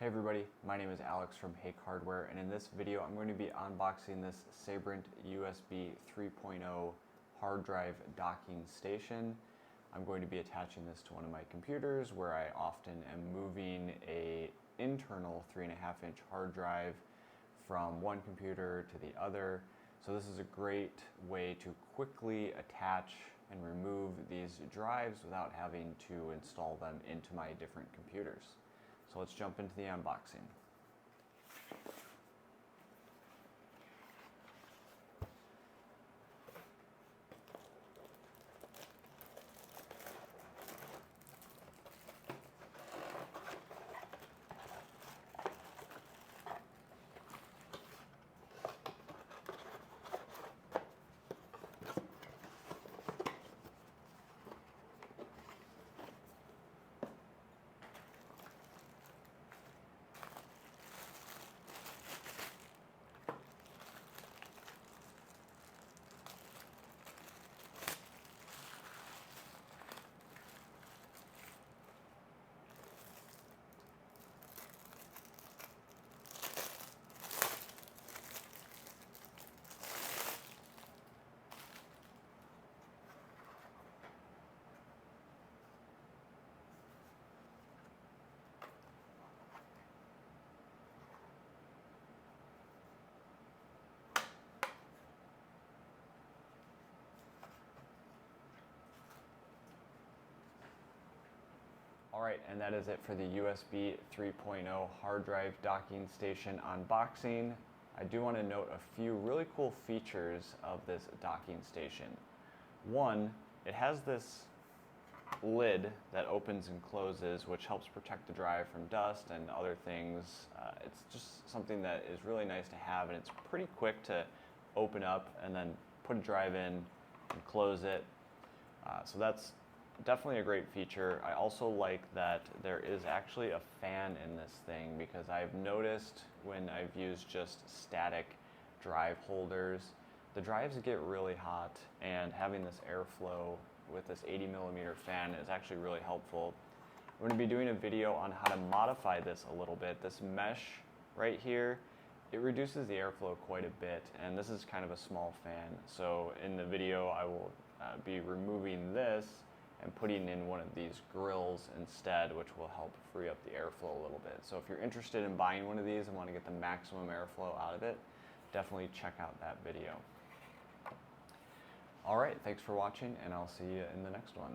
Hey everybody, my name is Alex from Hake Hardware, and in this video I'm going to be unboxing this Sabrent USB 3.0 hard drive docking station. I'm going to be attaching this to one of my computers where I often am moving an internal 3.5-inch hard drive from one computer to the other. So this is a great way to quickly attach and remove these drives without having to install them into my different computers. So let's jump into the unboxing. Alright, and that is it for the USB 3.0 hard drive docking station unboxing. I do want to note a few really cool features of this docking station. One, it has this lid that opens and closes, which helps protect the drive from dust and other things. It's just something that is really nice to have, and it's pretty quick to open up and then put a drive in and close it. So that's definitely a great feature. I also like that there is actually a fan in this thing, because I've noticed when I've used just static drive holders, the drives get really hot, and having this airflow with this 80mm fan is actually really helpful. I'm going to be doing a video on how to modify this a little bit. This mesh right here, it reduces the airflow quite a bit, and this is kind of a small fan. So in the video I will be removing this and putting in one of these grills instead, which will help free up the airflow a little bit. So if you're interested in buying one of these and want to get the maximum airflow out of it, definitely check out that video. Alright, thanks for watching, and I'll see you in the next one.